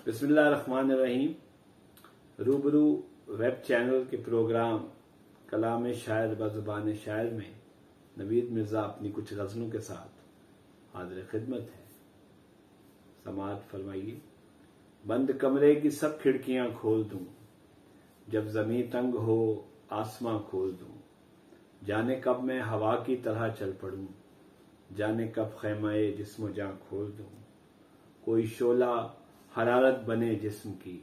بسم اللہ الرحمن الرحیم۔ روبرو ویب چینل کے پروگرام کلام شاعر بزبان شاعر میں نوید مرزا اپنی کچھ غزلوں کے ساتھ حاضر خدمت ہے۔ سماعت فرمائیے۔ بند کمرے کی سب کھڑکیاں کھول دوں، جب زمیں تنگ ہو آسماں کھول دوں، جانے کب میں ہوا کی طرح چل پڑوں، جانے کب خیمہ جسم و جاں کھول دوں، کوئی شعلہ حرارت بنے جسم کی،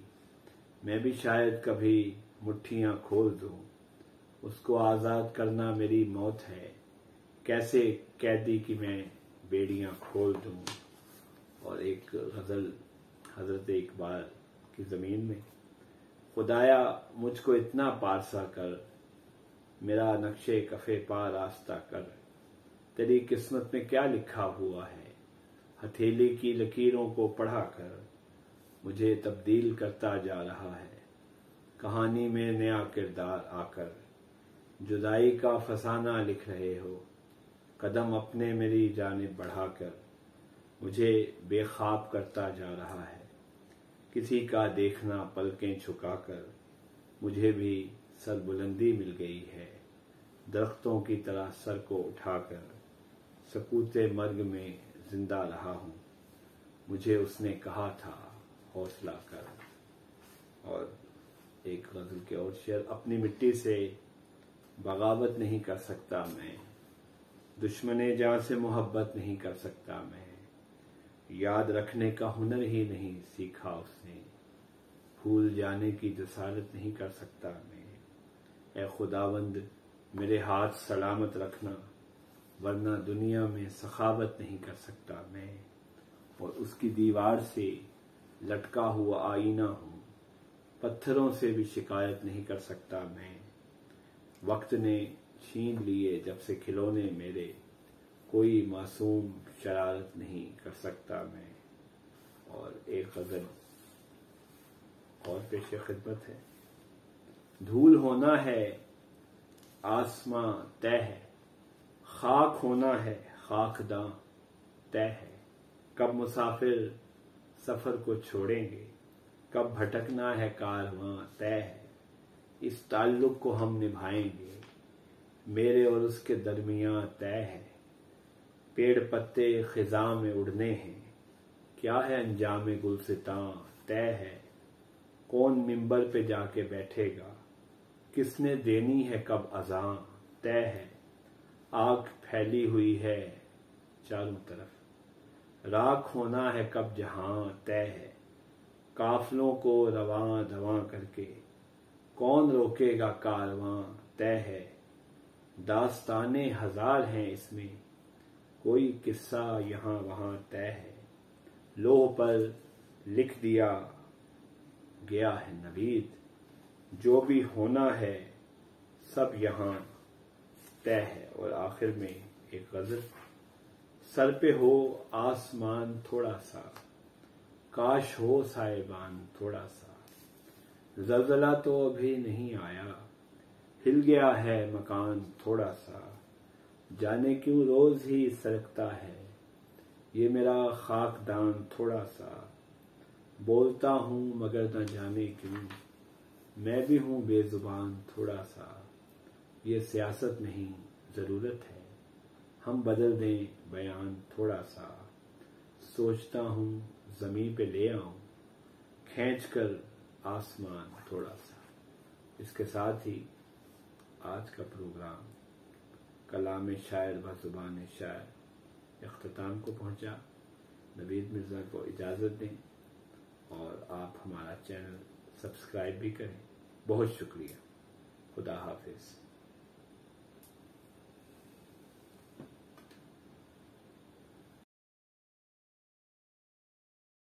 میں بھی شاید کبھی مٹھیاں کھول دوں، اس کو آزاد کرنا میری موت ہے، کیسے قیدی کی میں بیڑیاں کھول دوں۔ اور ایک غزل حضرت اقبال کی زمین میں: خدایا مجھ کو اتنا پارسا کر، میرا نقشے کفے پا راستہ کر، تیری قسمت میں کیا لکھا ہوا ہے، ہتھیلی کی لکیروں کو پڑھا کر مجھے تبدیل کرتا جا رہا ہے، کہانی میں نیا کردار آ کر جدائی کا فسانہ لکھ رہے ہو، قدم اپنے میری جانب بڑھا کر مجھے بے خواب کرتا جا رہا ہے، کسی کا دیکھنا پلکیں چھکا کر مجھے بھی سر بلندی مل گئی ہے، درختوں کی طرح سر کو اٹھا کر سکوت مرگ میں زندہ رہا ہوں، مجھے اس نے کہا تھا حوصلہ کر۔ اور ایک غزل کے اور شعر: اپنی مٹی سے بغاوت نہیں کر سکتا میں، دشمن جاں سے محبت نہیں کر سکتا میں، یاد رکھنے کا ہنر ہی نہیں سیکھا اس نے، بھول جانے کی جسارت نہیں کر سکتا میں، اے خداوند میرے ہاتھ سلامت رکھنا، ورنہ دنیا میں سخاوت نہیں کر سکتا میں، اور اس کی دیوار سے لٹکا ہوا آئینہ ہوں، پتھروں سے بھی شکایت نہیں کر سکتا میں، وقت نے چھین لیے جب سے کھلونے میرے، کوئی معصوم شرارت نہیں کر سکتا میں۔ اور ایک غزل اور پیش خدمت ہے: دھول ہونا ہے آسماں طے ہے، خاک ہونا ہے خاکداں طے ہے، کب مسافر سفر کو چھوڑیں گے، کب بھٹکنا ہے کارواں طے ہے، اس تعلق کو ہم نبھائیں گے، میرے اور اس کے درمیاں طے ہے، پیڑ پتے خزاں میں اڑنے ہیں، کیا ہے انجام گلستاں طے ہے، کون منبر پہ جا کے بیٹھے گا، کس نے دینی ہے کب اذاں طے ہے، آگ پھیلی ہوئی ہے چاروں طرف، راکھ ہونا ہے کب جہاں طے ہے، قافلوں کو رواں دواں کر کے کون روکے گا کارواں طے ہے، داستانیں ہزار ہیں اس میں، کوئی قصہ یہاں وہاں طے ہے، لوح پر لکھ دیا گیا ہے نوید، جو بھی ہونا ہے سب یہاں طے ہے۔ اور آخر میں ایک غزل: سر پہ ہو آسمان تھوڑا سا، کاش ہو سائبان تھوڑا سا، زلزلہ تو ابھی نہیں آیا، ہل گیا ہے مکان تھوڑا سا، جانے کیوں روز ہی سرکتا ہے یہ میرا خاکدان تھوڑا سا، بولتا ہوں مگر نہ جانے کیوں میں بھی ہوں بے زبان تھوڑا سا، یہ سیاست نہیں ضرورت ہے ہم بدل دیں بیان تھوڑا سا، سوچتا ہوں زمین پہ لے آؤں کھینچ کر آسمان تھوڑا سا۔ اس کے ساتھ ہی آج کا پروگرام کلام شاعر بزبان شاعر اختتام کو پہنچا۔ نوید مرزا کو اجازت دیں اور آپ ہمارا چینل سبسکرائب بھی کریں۔ بہت شکریہ۔ خدا حافظ۔